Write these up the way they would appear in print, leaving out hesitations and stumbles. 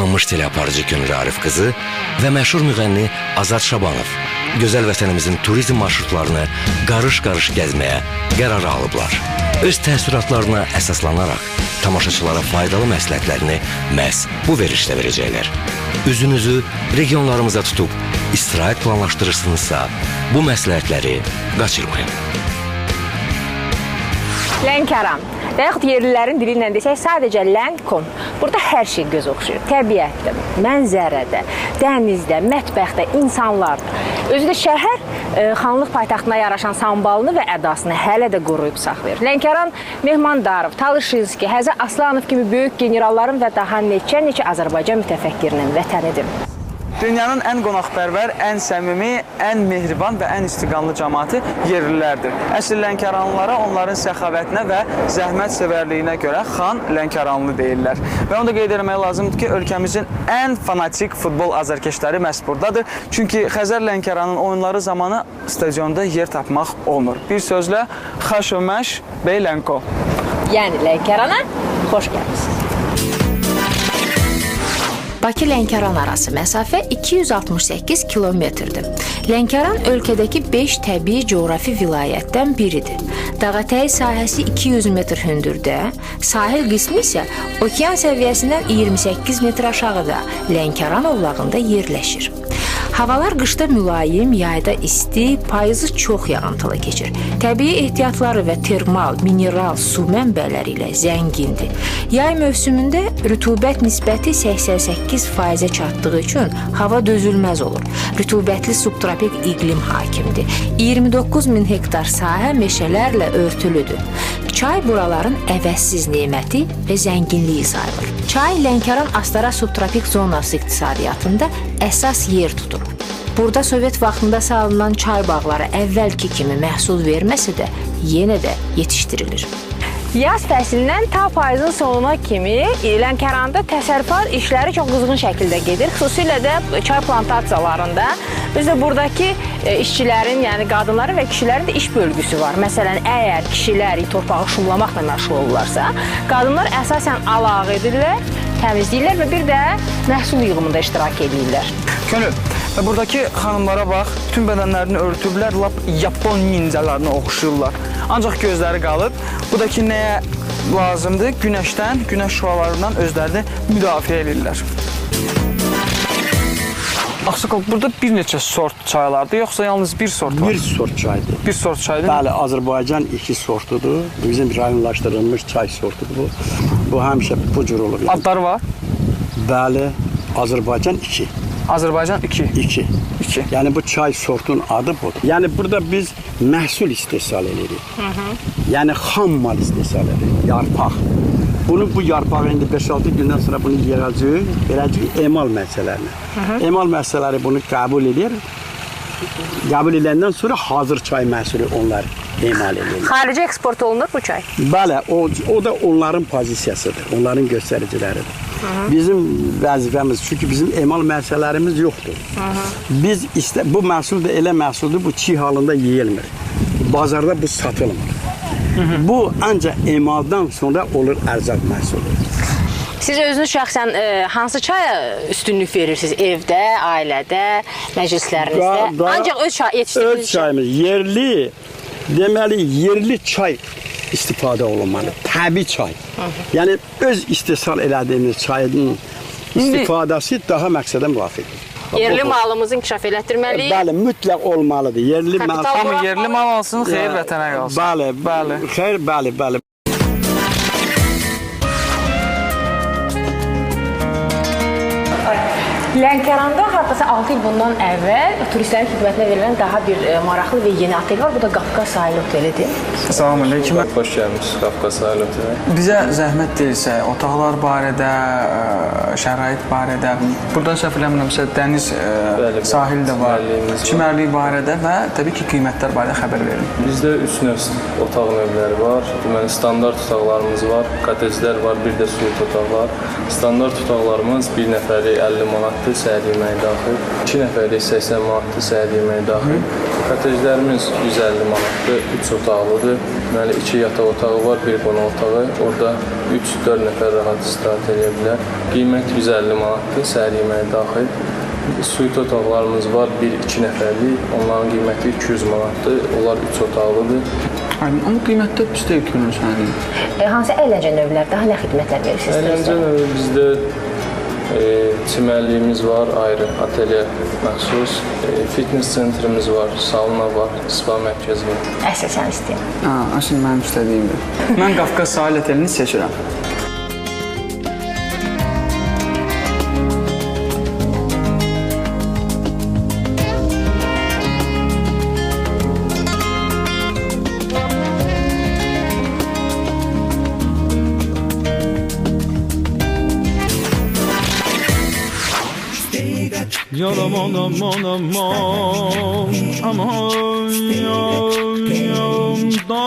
tanınmış teleaparıcı Könül Arif qızı və məşhur müğənni Azad Şabanov gözəl vətənimizin turizm marşrutlarını qarış-qarış gəzməyə qərar alıblar. Öz təəssüratlarına əsaslanaraq tamaşaçılara faydalı məsləhətlərini məhz bu verişdə verəcəklər. Üzünüzü regionlarımıza tutub istirahət planlaşdırırsınızsa, bu məsləhətləri qaçırmayın. Lənkəran və yaxud yerlilərin dili ilə desək, sadəcə Lənkom. Burada hər şey göz oxşuyur. Təbiətdə, mənzərədə, dənizdə, mətbəxdə, insanlarda. Özü də şəhər xanlıq paytaxtına yaraşan sambalını və ədasını hələ də qoruyub saxlayır. Lənkəran Mehmandarov, Talışinski, Həzə Aslanov kimi böyük generalların və daha neçə Azərbaycan mütəfəkkirinin vətənidir. Dünyanın ən qonaqpərvər, ən səmimi, ən mehriban və ən istiqanlı cəmaatı yerlilərdir. Əsl Lənkəranlılara onların səxavətinə və zəhmət sevərliyinə görə xan Lənkəranlı deyirlər. Və onu da qeyd etmək lazımdır ki, ölkəmizin ən fanatik futbol azarkeşləri məhz buradadır. Çünki Xəzər Lənkəranın oyunları zamanı stadionda yer tapmaq olmur. Bir sözlə, Xaşöməş Bey Lənko. Yəni Lənkərana xoş gəlmişsiniz. Bakı-Lənkəran arası məsafə 268 kilometrdir. Lənkəran ölkədəki 5 təbii coğrafi vilayətdən biridir. Dağətəyi sahəsi 200 metr hündürdə, sahil qismi isə okean səviyyəsindən 28 metr aşağıda Lənkəran ovlağında yerləşir. Havalar qışda mülayim, yayda isti, payızı çox yağıntılı keçir. Təbii ehtiyatları və termal, mineral su mənbələri ilə zəngindir. Yay mövsümündə rütubət nisbəti 88%-ə çatdığı üçün hava dözülməz olur. Rütubətli subtropik iqlim hakimdir. 29 min hektar sahə meşələrlə örtülüdür. Çay buraların əvəzsiz neməti və zənginliyi sayılır. Çay Lənkəran Astara subtropik zonası iqtisadiyyatında əsas yer tutur. Burada Sovet vaxtında salınan çay bağları əvvəlki kimi məhsul verməsə də yenə də yetişdirilir. Yaz fəsilindən ta payızın sonuna kimi Lənkəranda təsərrüfat işləri çox qızğın şəkildə gedir. Xüsusilə də çay plantasiyalarında. Özdə buradakı işçilərin, yəni qadınların və kişilərin də iş bölgüsü var. Məsələn, əgər kişilər torpağı şumlamaqla məşğul olurlarsa, qadınlar əsasən alaq edirlər, təmizləyirlər və bir də məhsul yığımında iştirak edirlər. Könül, buradakı xanımlara bax, bütün bədənlərini örtüblər, lap Yapon ninjalarına oxşuyurlar. Ancaq gözləri qalıb. Bu da ki, nəyə lazımdır? Günəşdən, günəş şüalarından özlərini müdafiə edirlər. Axsaqal, burada bir neçə sort çaylardır, yoxsa yalnız bir sort var? Bir sort çaydır. Bir sort çaydır? Bəli, Azərbaycan 2 sortudur. Bizim rayonlaşdırılmış çay sortudur bu. Bu həmişə bu cür olur. Adları var? Bəli, Azərbaycan 2. Azərbaycan 2. 2. Yəni bu çay sortun adı budur. Yəni burada biz məhsul istehsal edirik. Yəni xam mal istehsal edirik, yarpaq. Bu yarpağı indi 5-6 gündən sonra bunu verəcəyik emal müəssisələrinə. Emal müəssisələri bunu qəbul edir. Qəbul edəndən sonra hazır çay məhsulu onlar emal edirlər. Xaricə eksport olunur bu çay? Bəli, o da onların pozisiyasıdır, onların göstəriciləridir. Bizim vəzifəmiz, çünki bizim emal müəssisələrimiz yoxdur. Biz bu məhsul da elə məhsuldur, bu çiğ halında yeyilmir. Bazarda bu satılmır. Bu ancaq emaldan sonra olur ərzaq məhsulu. Siz özünüz şəxsən hansı çaya üstünlük verirsiniz? Evdə, ailədə, məclislərinizdə? Ancaq öz yetişdirdiyiniz öz çayımız yerli, deməli yerli çay istifadə olunmalı. Təbii çay. Yəni öz istehsal elədiyimiz çayın istifadəsi daha məqsədə müvafiqdir. Yerli malımızı inkişaf elətdirməliyik. Bəli, mütləq olmalıdır. Yerli mal. Hamı yerli mal alsın, xeyir vətənə qalsın. Bəli. Xeyir, bəli. Lənkəranda hardasa 6 il bundan əvvəl turistlərin xidmətinə verilən daha bir maraqlı və yeni otel var. Bu da Qafqaz Sahil Otelidir. Salam aleyküm. Xoş gəlmişsiniz Qafqaz Sahil Otelinə. Bizə zəhmət deyilsə, otaqlar barədə, şərait barədə, buradan səhv eləmirəmsə dəniz sahil də var, çimərlik barədə və təbii ki, qiymətlər barədə xəbər verin. Bizdə 3 növ otaq növləri var. Deməli, standart otaqlarımız var, koteclər var, bir də suit otaq var. Standart otaqlarımız bir nəfəri 50 manatdır, səhər yeməyi daxil daxil. 2 nəfərlik 80 manatdır səhər yeməyi daxil. Kottejlərimiz 150 manatdır, 3 otaqlıdır. Deməli 2 yataq otağı var, 1 qonaq otağı. Orada 3-4 nəfər rahat istirahət edə bilər. Qiymət 150 manatdır səhər yeməyi daxil. Suite otaqlarımız var, 1-2 nəfərlik. Onların qiyməti 200 manatdır. Onlar 3 otaqlıdır. Amma qiymətdə pis deyil ki, sənin. Hansı əyləncə növləri, daha nə xidmətlər verirsiniz? Əyləncə növü bizdə çimərliyimiz var, ayrı ateliye məxsus, fitness sentrimiz var, sauna var, spa mərkəzi var. Əsl sən istəyirəm. Əsl mənim istədiyimdir. Mən Qafqaz sahil otelini seçirəm. Yalam anam anam aman yanımda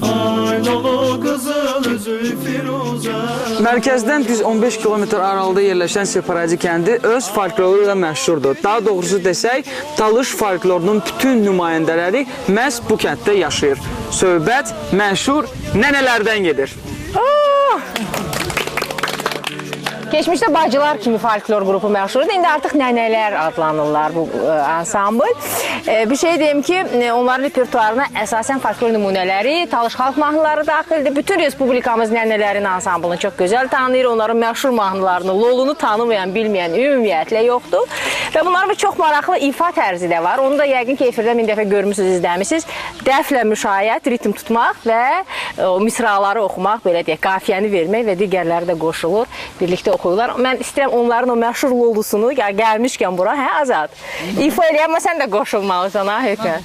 Ay dolu kızıl üzü Firuze Mərkəzdən düz 15 kilometr aralıda yerləşən Separaci kəndi öz folkloru ilə məşhurdur. Daha doğrusu desək, Talış folklorunun bütün nümayəndələri məhz bu kənddə yaşayır. Söhbət məşhur nənələrdən gedir. Keçmişdə bacılar kimi folklor qrupu məşhurdur. İndi artıq nənələr adlanırlar bu ansambl. Bir şey deyim ki, onların repertuarına əsasən folklor nümunələri, Talış xalq mahnıları daxildir. Bütün respublikamız nənələrin ansamblını çox gözəl tanıyır. Onların məşhur mahnılarını, lolunu tanımayan, bilməyən ümumiyyətlə yoxdur. Və bunların çox maraqlı ifa tərzi də var. Onu da yəqin ki, efirdə min dəfə görmüsünüz, izləmişsiniz. Dəflə müşayiət, ritm tutmaq və misraları oxumaq, belə deyək, qafiyəni vermək və digərləri də qoşulur. Birlikdə oxuyurlar. Mən istəyirəm onların o məşhur lolusunu, gəlmişkən bura, hə Azad? İfa eləyəm, amma sən də qoşulmalısan, ha, Hökə?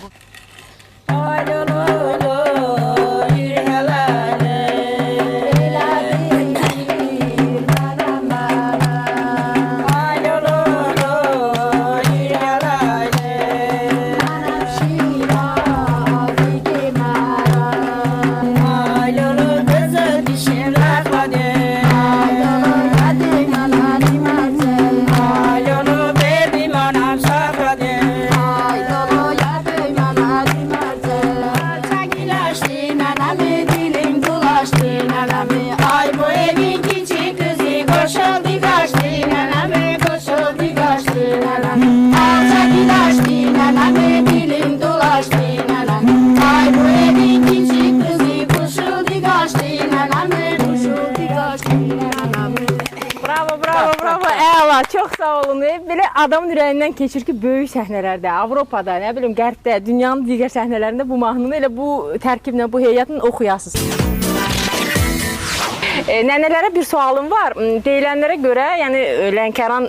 Çox sağ olun. Belə adamın ürəyindən keçir ki, böyük səhnələrdə, Avropada, nə bilim, Qərbdə, dünyanın digər səhnələrində bu mahnını elə bu tərkiblə, bu heyətlə oxuyasınız. Nənələrə bir sualım var. Deyilənlərə görə, yəni Lənkəran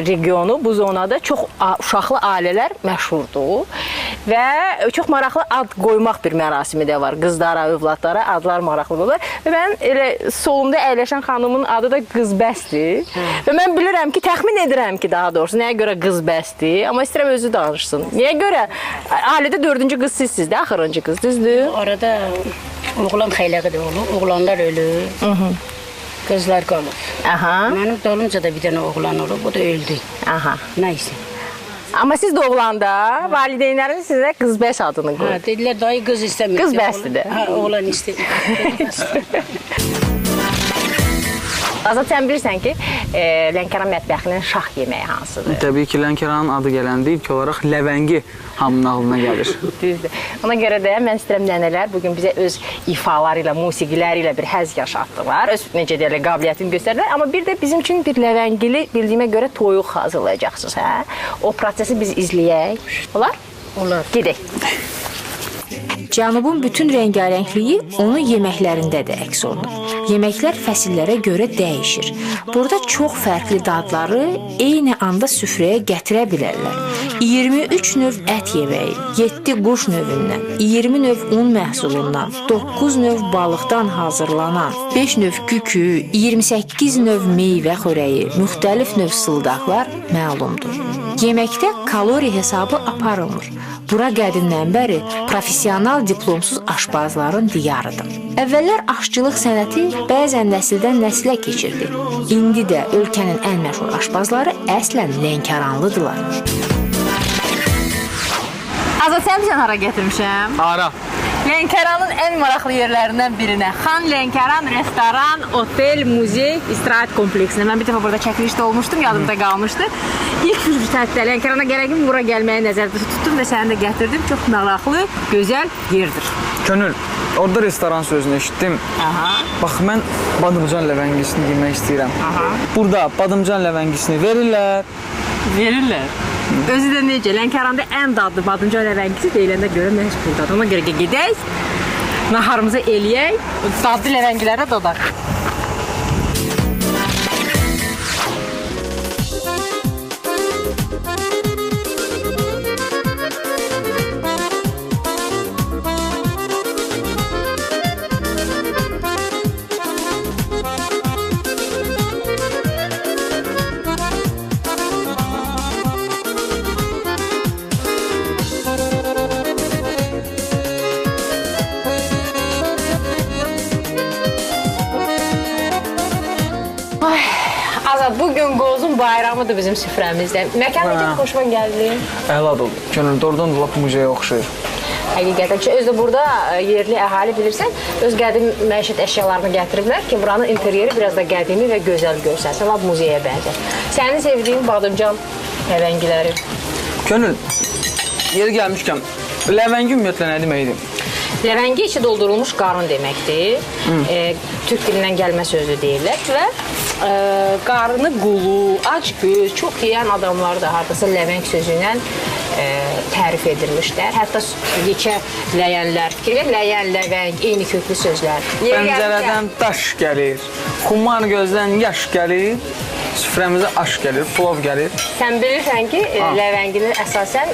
regionu, bu zonada çox uşaqlı ailələr məşhurdur və çox maraqlı ad qoymaq bir mərasimi də var. Qızlara, övladlara adlar maraqlıdır. Və mən elə solumda əyləşən xanımın adı da Qızbəsdir. Və mən bilirəm ki, təxmin edirəm ki, daha doğrusu, nəyə görə Qızbəsdir, amma istəyirəm özü danışsın. Niyə görə? Ailədə 4-cü qız sizsiniz də, axırıncı qız, düzdür? Orada oğlan xeyləqidir olur, oğlanlar ölür, qızlar qalır. Mənim dalımca da bir dənə oğlan olub, o da öldü. Nəysə. Amma siz doğulanda valideynləriniz sizə Qızbəs adını qoyur. Dedilər, dayı qız istəmir. Qızbəsdir. Oğlan istəmir. Azad, sən bilirsən ki, Lənkəran mətbəxinin şax yeməyi hansıdır? Təbii ki, Lənkəranın adı gələndə ilk olaraq ləvəngi hamının ağlına gəlir. Düzdür. Ona görə də mən istəyirəm nənələr bugün bizə öz ifaları ilə, musiqiləri ilə bir həzz yaşatdılar. Öz necə deyirlər, qabiliyyətini göstərdilər. Amma bir də bizim üçün bir ləvəngili bildiyimə görə toyuq hazırlayacaqsınız, hə? O prosesi biz izləyək. Olar? Olar. Gedək. Cənubun bütün rəngarəngliyi onun yeməklərində də əks olunur. Yeməklər fəsillərə görə dəyişir. Burada çox fərqli dadları eyni anda süfrəyə gətirə bilərlər. 23 növ ət yeməyi, 7 quş növündən, 20 növ un məhsulundan, 9 növ balıqdan hazırlanan, 5 növ kükü, 28 növ meyvə xörəyi, müxtəlif növ sıldaqlar məlumdur. Yeməkdə kalori hesabı aparılmır. Bura qədimdən bəri professional diplomsuz aşpazların diyarıdır. Əvvəllər aşçılıq sənəti bəzən nəsildən nəsilə keçirdi. İndi də ölkənin ən məşhur aşpazları əslən Lənkəranlıdırlar. Azad, sən bizə hara gətirmişəm? Ara. Lənkəranın ən maraqlı yerlərindən birinə. Xan Lənkəran restoran, otel, muzey, istirahət kompleksinə. Mən bir dəfə burada çəkilişdə olmuşdum, yadımda qalmışdı. İlk fürsətdə Lənkərana gərəkim bura gəlməyə nəzərdə tutdum və səni də gətirdim. Çox maraqlı, gözəl yerdir. Könül, orada restoran sözünü eşitdim. Aha. Bax, mən badımcan ləvəngisini yemək istəyirəm. Aha. Burada badımcan ləvəngisini verirlər. Verirlər. Özü də necə? Lənkəranda ən dadlı badımcan ləvəngisi deyiləndə görə məhz buradadır. Ona görə gedək, naharımızı eləyək, dadlı ləvəngilərə dadaq. Azad, bugün Qozun bayramıdır bizim süfrəmizdə. Məkan necə xoşuma gəldi? Əlad oldu. Könül, doğrudan da lap muzeyə oxşayır. Həqiqətən ki, özü də burada yerli əhali bilirsən, öz qədim məişət əşyalarını gətiriblər ki, buranın interyeri biraz da qədimi və gözəl görsənsin, lap muzeyə bənzər. Sənin sevdiyin badımcan ləvəngiləri? Könül, yeri gəlmişkən, ləvəngi ümumiyyətlə nə deməkdir? Ləvəngi içi doldurulmuş qarın deməkdir. Türk dilindən gəlmə sözü deyirlər və qarını qulu, ac göz, çox yeyən adamlar da hardasa ləvəng sözü ilə tərif edilmişlər. Hətta yekə ləyənlər, ləyən, ləvəng, eyni köklü sözlər. Pəncərədən daş gəlir, xumar gözdən yaş gəlir, süfrəmizə aş gəlir, plov gəlir. Sən bilirsən ki, ləvəngini əsasən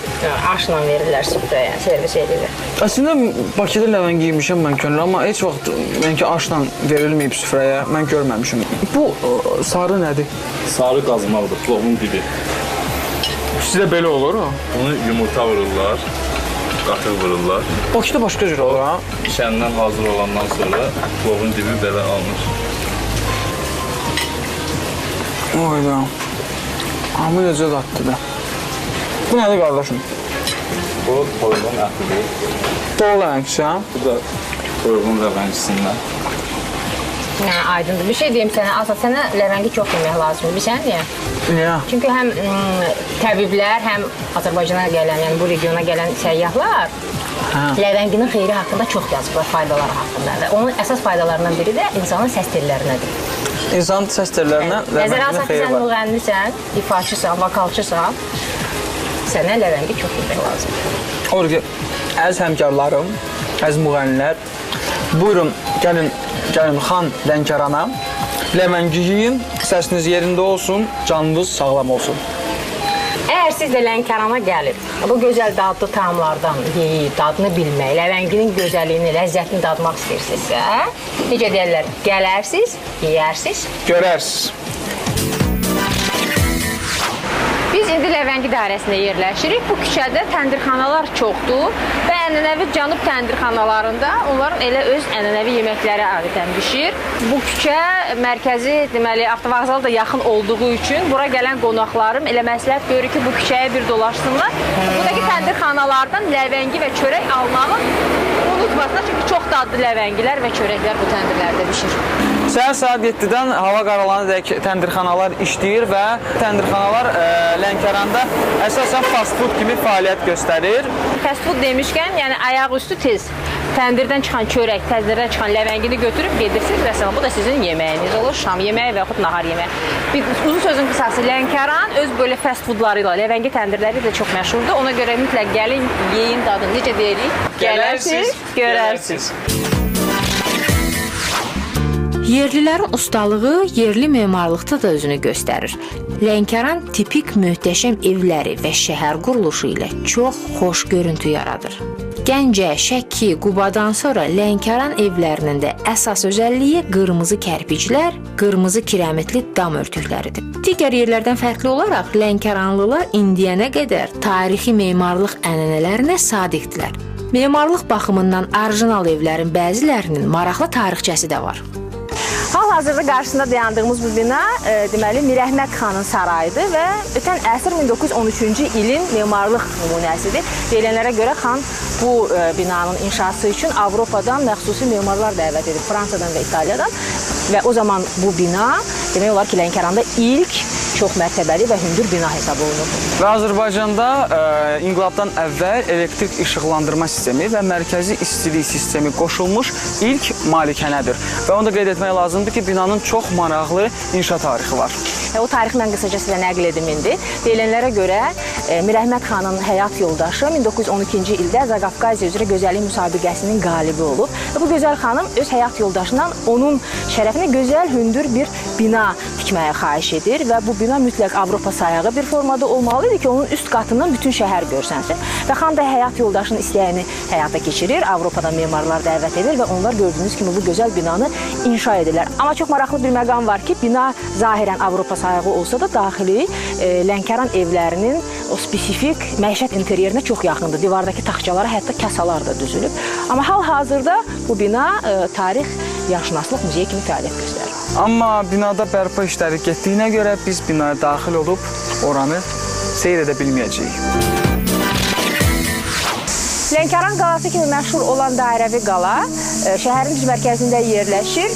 aşla verirlər süfrəyə, servis edirlər. Əslində Bakıda ləvəngi yemişəm mən Könül, amma heç vaxt mənki aşla verilməyib süfrəyə, mən görməmişim. Bu sarı nədir? Sarı qazmaqdır, plovun dibi. Sizdə belə olur o? Bunu yumurta vururlar, qatıq vururlar. Bakıda başqa cür olur ha? Bişəndən hazır olandan sonra plovun dibi belə alınır. Oyda. Amma necə daddır da. Bu nədir qardaşım? Bu toyuğun ətidir. Dolu ləvəngisi ha? Bu da toyuğun ləvəngisindən. Aydındır. Bir şey deyim sənə, Azad, sənə ləvəngi çox yemək lazımdır. Bilirsən niyə? Niyə? Çünki həm təbiblər, həm Azərbaycana gələn, yəni bu regiona gələn səyyahlar ləvənginin xeyri haqqında çox yazıblar, faydaları haqqında. Və onun əsas faydalarından biri də insanın səs tellərinədir. İnsanın səs tellərinə ləvənginin xeyri sən var. müğənnisən, ifaçısan, vokalçısan, sənə ləvəngi çox yemək lazımdır. Olur ki, əziz həmkarlarım, əziz müğənnilər, buyurun, gəlin Xan Lənkərana, ləvəngi yiyin, səsiniz yerində olsun, canınız sağlam olsun. Əgər siz də Lənkərana gəlib, bu gözəl dadlı tamlardan yeyib, dadını bilmək, ləvənginin gözəlliyini, ləzzətini dadmaq istəyirsinizsə, necə deyərlər, gələrsiz, yeyərsiz, Görərsiniz. Biz indi Ləvəngi dairəsində yerləşirik. Bu küçədə təndirxanalar çoxdur və ənənəvi cənub təndirxanalarında onların elə öz ənənəvi yeməkləri adətən bişir. Bu küçə mərkəzi, deməli, avtovağzala da yaxın olduğu üçün bura gələn qonaqlarım elə məsləhət görür ki, bu küçəyə bir dolaşsınlar. Buradakı təndirxanalardan ləvəngi və çörək almağı unutmasınlar, çünki çox dadlı ləvəngilər və çörəklər bu təndirlərdə bişir. Səhər saat 7-dən hava qaralanadək təndirxanalar işləyir və təndirxanalar Lənkəranda əsasən fast food kimi fəaliyyət göstərir. Fast food demişkən, yəni ayaqüstü tez təndirdən çıxan çörək, təndirdən çıxan ləvəngini götürüb gedirsiniz və bu da sizin yeməyiniz olur, şam yeməyi və yaxud nahar yeməyi. Bir uzun sözün qısası, Lənkəran öz böyle fast foodları ilə, ləvəngi təndirləri də çox məşhurdur. Ona görə mütləq gəlin, yeyin dadını. Necə deyirik? Gələrsiz, görərsiniz. Yerlilərin ustalığı yerli memarlıqda da özünü göstərir. Lənkəran tipik möhtəşəm evləri və şəhər quruluşu ilə çox xoş görüntü yaradır. Gəncə, Şəki, Qubadan sonra Lənkəran evlərinin də əsas özəlliyi qırmızı kərpiclər, qırmızı kirəmitli dam örtükləridir. Digər yerlərdən fərqli olaraq Lənkəranlılar indiyənə qədər tarixi memarlıq ənənələrinə sadiqdilər. Memarlıq baxımından orijinal evlərin bəzilərinin maraqlı tarixçəsi də var. Hal-hazırda qarşısında dayandığımız bu bina deməli Mirəhmət xanın sarayıdır və ötən əsr 1913-cü ilin memarlıq nümunəsidir. Deyilənlərə görə xan bu binanın inşası üçün Avropadan məxsusi memarlar dəvət edib, Fransadan və İtaliyadan və o zaman bu bina demək olar ki, Lənkəranda ilk çox mərtəbəli və hündür bina hesab olunur. Və Azərbaycanda inqilabdan əvvəl elektrik işıqlandırma sistemi və mərkəzi istilik sistemi qoşulmuş ilk malikanədir. Və onu da qeyd etmək lazımdır ki, binanın çox maraqlı inşa tarixi var. O tarixi mən qısaca sizə nəql edim indi. Deyilənlərə görə Mirəhmət xanın həyat yoldaşı 1912-ci ildə Zaqafqaziya üzrə gözəllik müsabiqəsinin qalibi olub. Və bu gözəl xanım öz həyat yoldaşından onun şərəfinə gözəl, hündür bir bina tikməyə xahiş edir və bu bina mütləq Avropa sayağı bir formada olmalı idi ki, onun üst qatından bütün şəhər görsənsin. Və xan da həyat yoldaşının istəyəni həyata keçirir, Avropadan memarlar dəvət edir və onlar gördüyünüz kimi bu gözəl binanı inşa edirlər. Amma çox maraqlı bir məqam var ki, bina zahirən Avropa sayağı olsa da daxili Lənkəran evlərinin o spesifik məişət interyerinə çox yaxındır. Divardakı taxçalara hətta kasalar da düzülüb. Amma hal-hazırda bu bina tarix yaşınaslıq muzeyi kimi fəaliyyət göstərir. Amma binada bərpa işləri getdiyinə görə biz binaya daxil olub oranı seyr edə bilməyəcəyik. Lənkəran qalası kimi məşhur olan dairəvi qala şəhərin düz mərkəzində yerləşir.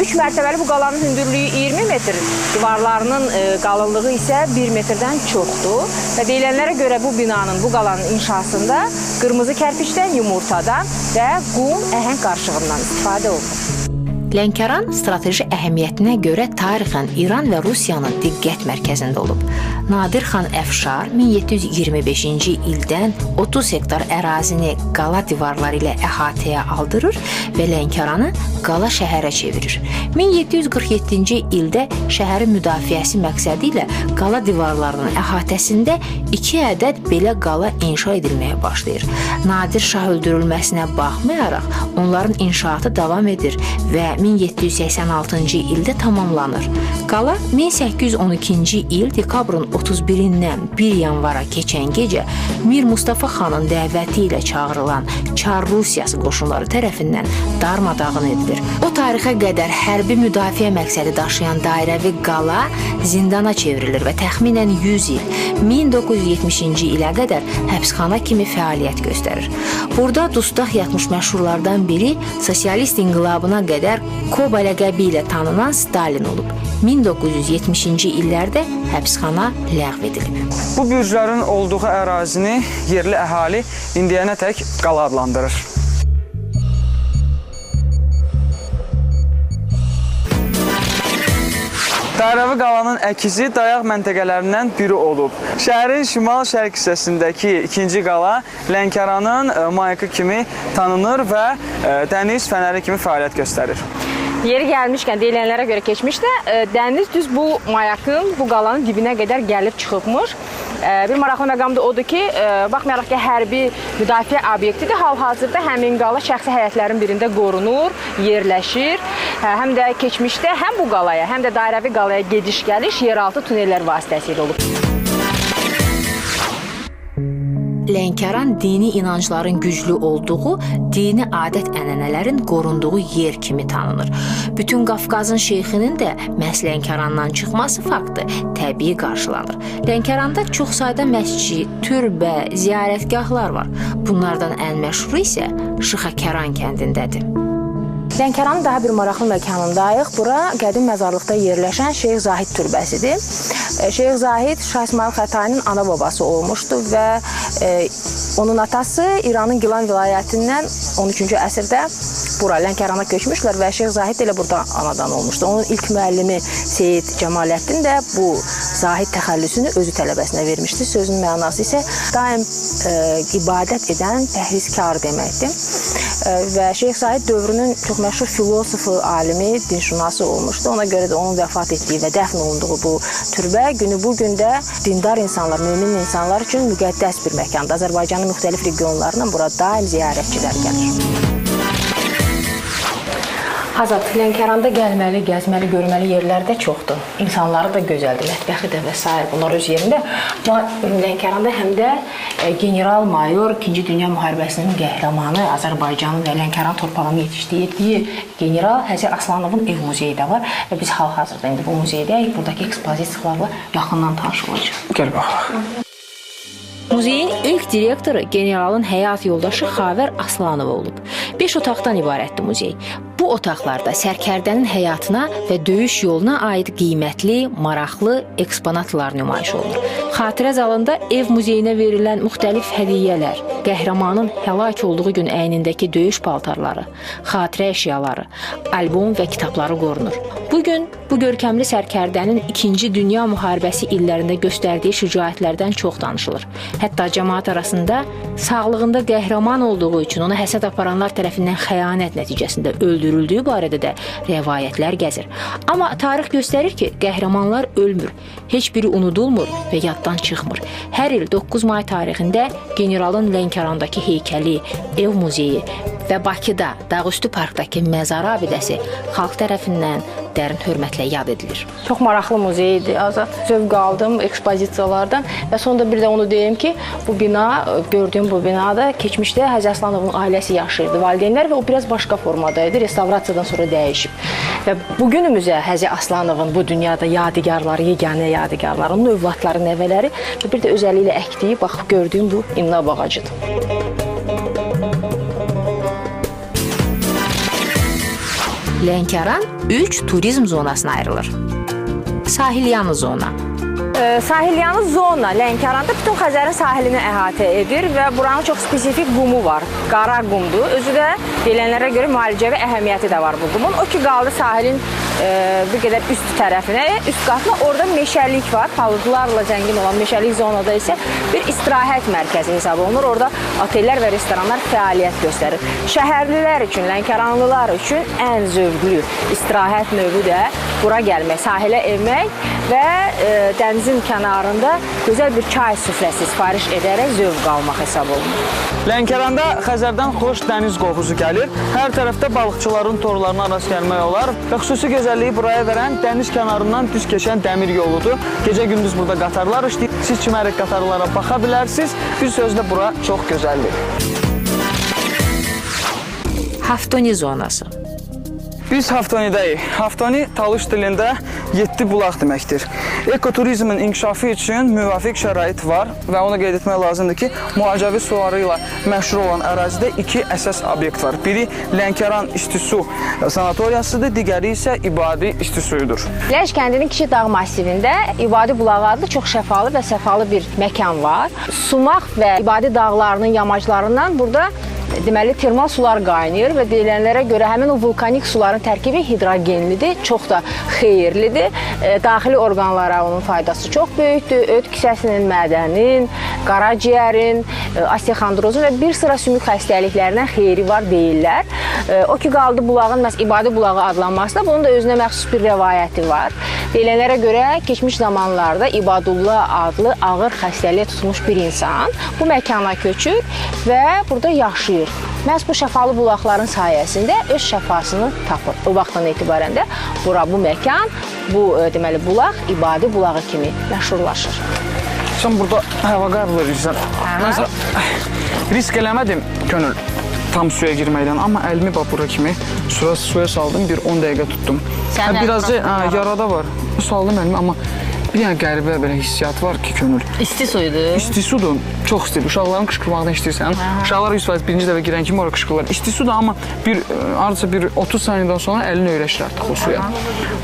3 mərtəbəli bu qalanın hündürlüyü 20 metr, divarlarının qalınlığı isə 1 metrdən çoxdur. Və deyilənlərə görə bu binanın, bu qalanın inşasında qırmızı kərpicdən, yumurtadan və qum əhəng qarışığından istifadə olunur. Lənkəran strateji əhəmiyyətinə görə tarixən İran və Rusiyanın diqqət mərkəzində olub. Nadir xan Əfşar 1725-ci ildən 30 hektar ərazini qala divarları ilə əhatəyə aldırır və Lənkəranı qala şəhərə çevirir. 1747-ci ildə şəhərin müdafiəsi məqsədi ilə qala divarlarının əhatəsində 2 ədəd belə qala inşa edilməyə başlayır. Nadir Şah öldürülməsinə baxmayaraq onların inşaatı davam edir və 1786-cı ildə tamamlanır. Qala 1812-ci il dekabrın 31-dən 1 yanvara keçən gecə Mir Mustafa xanın dəvəti ilə çağırılan Çar Rusiyası qoşunları tərəfindən darmadağın edilir. O tarixə qədər hərbi müdafiə məqsədi daşıyan dairəvi qala zindana çevrilir və təxminən 100 il, 1970-ci ilə qədər həbsxana kimi fəaliyyət göstərir. Burada dustaq yatmış məşhurlardan biri sosialist inqilabına qədər Koba ləqəbi ilə tanınan Stalin olub. 1970-ci illərdə həbsxana ləğv edilib. Bu bürclərin olduğu ərazini yerli əhali indiyənə tək qala adlandırır. Dairəvi qalanın əkizi dayaq məntəqələrindən biri olub. Şəhərin şimal-şərq hissəsindəki ikinci qala Lənkəranın mayakı kimi tanınır və dəniz fənəri kimi fəaliyyət göstərir. Yeri gəlmişkən deyilənlərə görə keçmişdə dəniz düz bu mayakın, bu qalanın dibinə qədər gəlib çıxıbmış. Bir maraqlı məqam da odur ki, baxmayaraq ki, hərbi müdafiə obyektidir, hal-hazırda həmin qala şəxsi həyətlərin birində qorunur, yerləşir. Həm də keçmişdə həm bu qalaya, həm də dairəvi qalaya gediş-gəliş yeraltı tunellər vasitəsilə olub. Lənkəran dini inancların güclü olduğu, dini adət-ənənələrin qorunduğu yer kimi tanınır. Bütün Qafqazın şeyxinin də məhz Lənkərandan çıxması faktı təbii qarşılanır. Lənkəranda çox sayda məscid, türbə, ziyarətgahlar var. Bunlardan ən məşhuru isə Şıxakəran kəndindədir. Lənkəranın daha bir maraqlı məkanındayıq. Bura qədim məzarlıqda yerləşən Şeyx Zahid türbəsidir. Şeyx Zahid Şah İsmayıl Xətainin ana babası olmuşdu və onun atası İranın Gilan vilayətindən 13-cü əsrdə bura Lənkərana köçmüşlər və Şeyx Zahid elə burada anadan olmuşdu. Onun ilk müəllimi Seyid Cəmaləddin də bu Zahid təxəllüsünü özü tələbəsinə vermişdi. Sözün mənası isə daim ibadət edən pəhrizkar deməkdir. və Şeyx Said dövrünün çox məşhur filosofu, alimi, dinşünası olmuşdu. Ona görə də onun vəfat etdiyi və dəfn olunduğu bu türbə günü bu gündə dindar insanlar, mömin insanlar üçün müqəddəs bir məkandır. Azərbaycanın müxtəlif regionlarından bura daim ziyarətçilər gəlir. Azad, Lənkəranda gəlməli, gəzməli, görməli yerlər də çoxdur. İnsanları da gözəldir, mətbəxi də və s. bunlar öz yerində. Amma Lənkəranda həm də general-mayor 2-ci Dünya müharibəsinin qəhrəmanı, Azərbaycanın və Lənkəran torpağını yetişdirdiyi general Həzər Aslanovun ev muzeyi də var və biz hal-hazırda indi bu muzeydəyik. Buradakı ekspozisiyalarla yaxından tanış olacağıq. Gəl baxaq. Muzeyin ilk direktoru generalın həyat yoldaşı Xavər Aslanov olub. 5 otaqdan ibarətdir muzey. Bu otaqlarda sərkərdənin həyatına və döyüş yoluna aid qiymətli, maraqlı eksponatlar nümayiş olunur. Xatirə zalında ev muzeyinə verilən müxtəlif hədiyyələr, qəhrəmanın həlak olduğu gün əynindəki döyüş paltarları, xatirə əşyaları, albom və kitabları qorunur. Bugün bu görkəmli sərkərdənin 2-ci Dünya müharibəsi illərində göstərdiyi şücaətlərdən çox danışılır. Hətta cəmaət arasında sağlığında qəhrəman olduğu üçün ona həsəd aparanlar tərəfindən xəyanət nəticəsində öldürüldüyü barədə də rəvayətlər gəzir. Amma tarix göstərir ki, qəhrəmanlar ölmür, heç biri unudulmur və yaddan çıxmır. Hər il 9 may tarixində generalın Lənkərandakı heykəli, ev muzeyi və Bakıda Dağüstü parkdakı məzar abidəsi xalq tərəfindən dərin hörmətlə yad edilir. Çox maraqlı muzeydir, Azad. Zövq aldım ekspozisiyalardan və sonunda bir də onu deyim ki, bu bina, gördüyüm bu binada keçmişdə Həzər Aslanovun ailəsi yaşayırdı, valideynlər və o biraz başqa formada idi, restavrasiyadan sonra dəyişib. Və bugünümüzə Həzər Aslanovun bu dünyada yadigarları, yeganə yadigarları, onun övladları, nəvələri və bir də özəlliklə əkdiyi, baxıb gördüyüm bu imnab ağacıdır. Lənkəran 3 turizm zonasına ayrılır. Sahilyanı zona. Sahilyanı zona Lənkəranda bütün Xəzərin sahilini əhatə edir və buranın çox spesifik qumu var. Qara qumdur. Özü də deyilənlərə görə müalicəvi əhəmiyyəti də var bu qumun. O ki, qaldı sahilin bir qədər üst tərəfinə, üst qatına orada meşəlik var. Palıqlarla zəngin olan meşəlik zonada isə bir istirahət mərkəzi hesab olunur. Orada otellər və restoranlar fəaliyyət göstərir. Şəhərlilər üçün, Lənkəranlılar üçün ən zövqlü istirahət növü də bura gəlmək, sahilə enmək və dənizin kənarında gözəl bir çay süfrəsi sifariş edərək zövq almaq hesab olunur. Lənkəranda Xəzərdən xoş dəniz qoxusu gəlir. Hər tərəfdə balıqçıların torlarına rast gəlmək olar və xüsusi gözəlliyi buraya verən dəniz kənarından düz keçən dəmir yoludur. Gecə-gündüz burada qatarlar işləyir. Siz çimərək qatarlara baxa bilərsiniz. Bir sözlə bura çox gözəldir. Haftoni zonası. Biz Haftonidəyik. Haftoni Talış dilində 7 bulaq deməkdir. Ekoturizmin inkişafı üçün müvafiq şərait var və onu qeyd etmək lazımdır ki, müalicəvi suları ilə məşhur olan ərazidə 2 əsas obyekt var. Biri Lənkəran İsti Su sanatoriyasıdır, digəri isə İbadi İsti Suyudur. Lənc kəndinin Kiçik Dağ masivində İbadi Bulağı adlı çox şəfalı və səfalı bir məkan var. Sumaq və İbadi dağlarının yamaclarından burada deməli termal sular qaynayır və deyilənlərə görə həmin o vulkanik suların tərkibi hidrogenlidir, çox da xeyirlidir. Daxili orqanlara onun faydası çox böyükdür. Öd kisəsinin, mədənin, qaraciyərin, osteoxondrozun və bir sıra sümük xəstəliklərindən xeyri var deyirlər. O ki, qaldı bulağın məhz İbadi Bulağı adlanmasında bunun da özünə məxsus bir rəvayəti var. Deyilənlərə görə keçmiş zamanlarda İbadullah adlı ağır xəstəliyə tutulmuş bir insan bu məkana köçür və burada yaşayır. Məhz bu şəfalı bulaqların sayəsində öz şəfasını tapır. O vaxtdan etibarən də bu məkan, bu deməli bulaq İbadi Bulağı kimi məşhurlaşır. Sən burada hava qəbul edirsən. Məsələn, risk eləmədim könül tam suya girməkdən, amma əlimi bura kimi suya saldım, bir 10 dəqiqə tutdum. Biraz yarada var. Saldım əlimi, amma bir dənə qəribə belə hissiyat var ki, könül. İsti suydur. İsti sudur. Çox istidir. Uşaqların qışqırmaqdan işləyirsən. Uşaqlar 100% birinci dəfə girən kimi oraya qışqırırlar. İsti sudur, amma hardasa bir 30 saniyədən sonra əlini öyrəşir artıq o suya.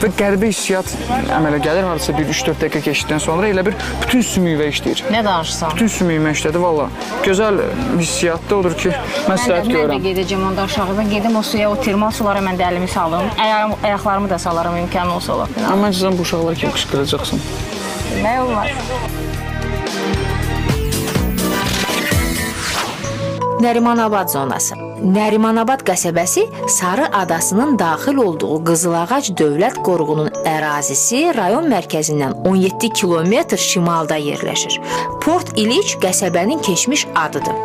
Və qəribə hissiyat əmələ gəlir. Hardasa bir 3-4 dəqiqə keçdikdən sonra elə bir bütün sümüyümə işləyir. Nə danışırsan? Bütün sümüyümə işlədi, valla. Gözəl hissiyatda odur ki, məsləhət görürəm. Mən də gedəcəm onda aşağıdan, gedim o suya, o termal sulara mən də əlimi salım. Ayaqlarımı da salaram, imkanı olsa olar. Amma məncə sən bu uşaqlar kimi qışqıracaqsın. Nə olmaz? Nərimanabad zonası. Nərimanabad qəsəbəsi Sarı adasının daxil olduğu Qızılağac Dövlət Qoruğunun ərazisi rayon mərkəzindən 17 kilometr şimalda yerləşir. Port İliç qəsəbənin keçmiş adıdır.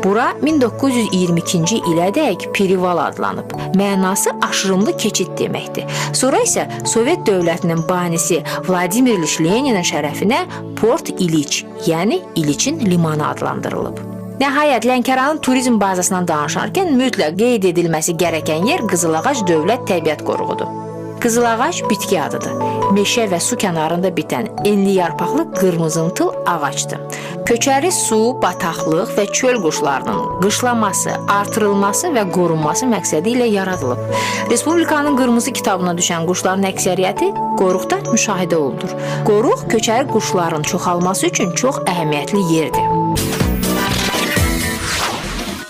Bura 1922-ci ilədək Perival adlanıb. Mənası aşırımlı keçid deməkdir. Sonra isə Sovet dövlətinin banisi Vladimir İliç Leninin şərəfinə Port İliç, yəni İliçin limanı adlandırılıb. Nəhayət, Lənkəranın turizm bazasından danışarkən mütləq qeyd edilməsi gərəkən yer Qızılağac Dövlət Təbiət Qoruğudur. Qızılağac bitki adıdır. Meşə və su kənarında bitən enli yarpaqlı qırmızımtıl ağacdır. Köçəri su, bataqlıq və çöl quşlarının qışlaması, artırılması və qorunması məqsədi ilə yaradılıb. Respublikanın qırmızı kitabına düşən quşların əksəriyyəti qoruqda müşahidə olunur. Qoruq köçəri quşların çoxalması üçün çox əhəmiyyətli yerdir.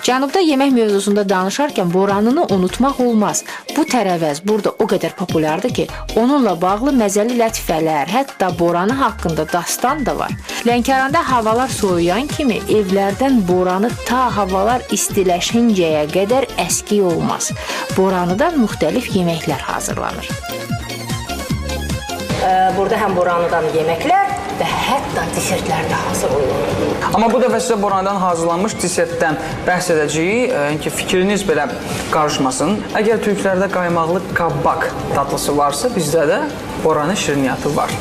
Cənubda yemək mövzusunda danışarkən boranını unutmaq olmaz. Bu tərəvəz burada o qədər populyardır ki, onunla bağlı məzəli lətifələr, hətta boranı haqqında dastan da var. Lənkəranda havalar soyuyan kimi evlərdən boranı ta havalar istiləşincəyə qədər əski olmaz. Boranıdan müxtəlif yeməklər hazırlanır. Burada həm boranıdan yeməklər və hətta desertlər də hazır olunur. Amma bu dəfə sizə borandan hazırlanmış desertdən bəhs edəcəyik ki, fikriniz belə qarışmasın. Əgər türklərdə qaymaqlı qabaq tatlısı varsa, bizdə də boranı şirniyyatı var.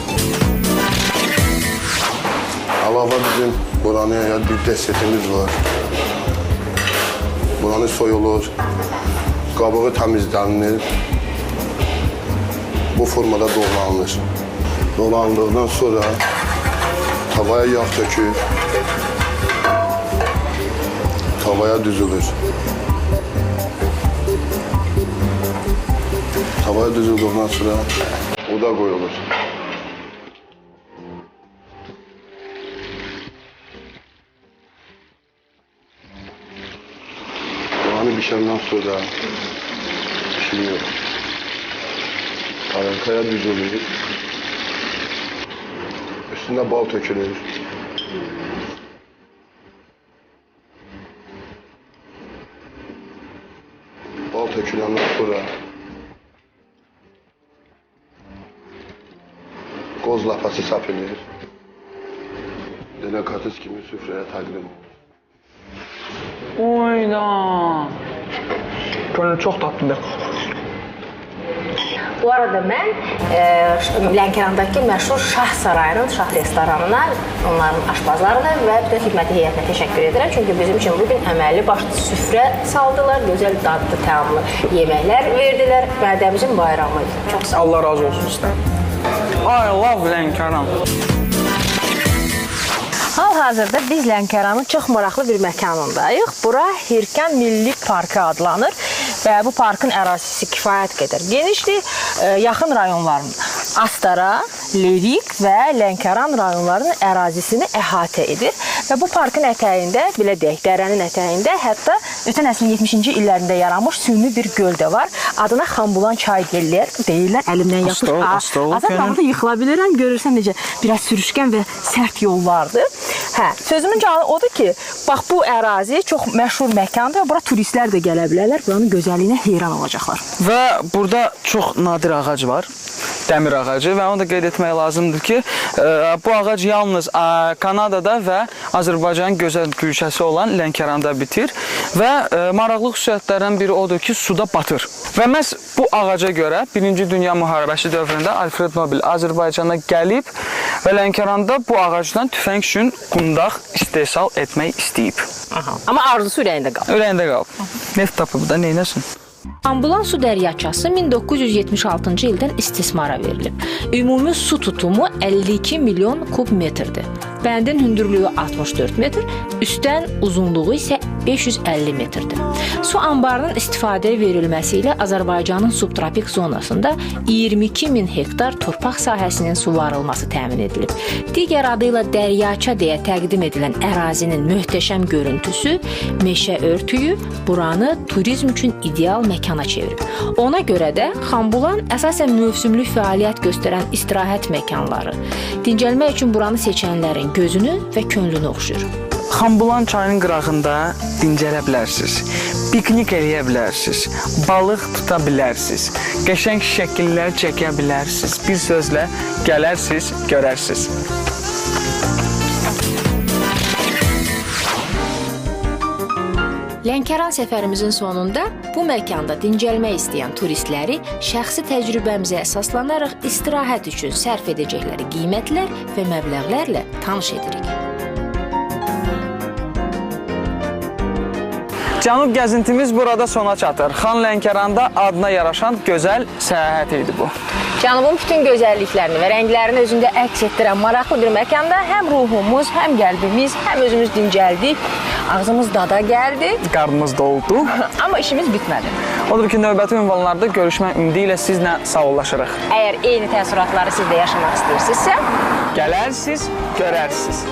Əlavə bizim boranıya bir desertimiz var. Boranı soyulur, qabığı təmizlənir. Bu formada doğranılır. Doğranıldıqdan sonra tavaya yağ tökür, tavaya düzülür. Tavaya düzüldükdən sonra oda qoyulur. Soğanı bişəndən sonra pişiriyor. Tarankaya düzülür. Üstünde bal tökülür. Bal tökülenden sonra qoz lapası səpilir. Delikates kimi süfrəyə təqdim olur. Oyda! Gönül çox tatlıdır. Bu arada mən Lənkərandakı məşhur Şah Sarayının Şah restoranına, onların aşpazlarına və bir də xidməti heyətinə təşəkkür edirəm. Çünki bizim üçün bugün əməlli başlı süfrə saldılar, gözəl dadlı, təamlı yeməklər verdilər. Vədəmizin bayramı idi. Çox sağ olun. Allah razı olsun sizdən. I love Lənkəran. Hal-hazırda biz Lənkəranın çox maraqlı bir məkanındayıq. Bura Hirkan Milli Parkı adlanır və bu parkın ərazisi kifayət qədər genişdir. Yaxın rayonların Astara, Lerik və Lənkəran rayonlarının ərazisini əhatə edir. Və bu parkın ətəyində, belə deyək, dərənin ətəyində hətta ötən əsrin 70-ci illərində yaranmış süni bir göl də var. Adına Xambulan çayı deyirlər, əlimdən yapış. Azad yıxıla bilirəm, görürsən necə biraz sürüşkən və sərt yollardır. Hə, sözümün canı odur ki, bax bu ərazi çox məşhur məkandır və bura turistlər də gələ bilərlər, buranın gözəlliyinə heyran olacaqlar. Və burada çox nadir ağac var, dəmir ağacı və onu da qeyd etmək lazımdır ki, bu ağac yalnız Kanadada və Azərbaycanın gözəl gülşəsi olan Lənkəranda bitir və maraqlı xüsusiyyətlərdən biri odur ki, suda batır. Və məhz bu ağaca görə 1-ci Dünya müharibəsi dövründə Alfred Nobel Azərbaycana gəlib və Lənkəranda bu ağacdan tüfəng üçün qundaq istehsal etmək istəyib. Amma arzusu ürəyində qalıb. Ürəyində qalıb. Neft tapıb da neynəsin? Xambulan su dəryaçası 1976-cı ildən istismara verilib. Ümumi su tutumu 52 milyon kub metrdir. Bəndin hündürlüyü 64 metr, üstdən uzunluğu isə 550 metrdir. Su anbarının istifadəyə verilməsi ilə Azərbaycanın subtropik zonasında 22 min hektar torpaq sahəsinin suvarılması təmin edilib. Digər adıyla dəryaça deyə təqdim edilən ərazinin möhtəşəm görüntüsü meşə örtüyü buranı turizm üçün ideal məkana çevirib. Ona görə də Xambulan əsasən mövsümlü fəaliyyət göstərən istirahət məkanları. Dincəlmək üçün buranı seçənlərin gözünü və könlünü oxşuyur. Xambulan çayının qırağında dincələ bilərsiniz. piknik eləyə bilərsiniz, balıq tuta bilərsiniz, qəşəng şəkillər çəkə bilərsiniz. Bir sözlə gələrsiniz, görərsiniz. Lənkəran səfərimizin sonunda bu məkanda dincəlmək istəyən turistləri şəxsi təcrübəmizə əsaslanaraq istirahət üçün sərf edəcəkləri qiymətlər və məbləğlərlə tanış edirik. Cənub gəzintimiz burada sona çatır. Xan Lənkəranda adına yaraşan gözəl səyahət idi bu. Cənubun bütün gözəlliklərini və rənglərini özündə əks etdirən maraqlı bir məkanda həm ruhumuz, həm qəlbimiz, həm özümüz dincəldik, ağzımız dada gəldi. Qarnımız doldu. Amma işimiz bitmədi. Odur ki, növbəti ünvanlarda görüşmək ümidi ilə sizlə sağollaşırıq. Əgər eyni təəssüratları siz də yaşamaq istəyirsinizsə, Gələrsiniz, görərsiniz.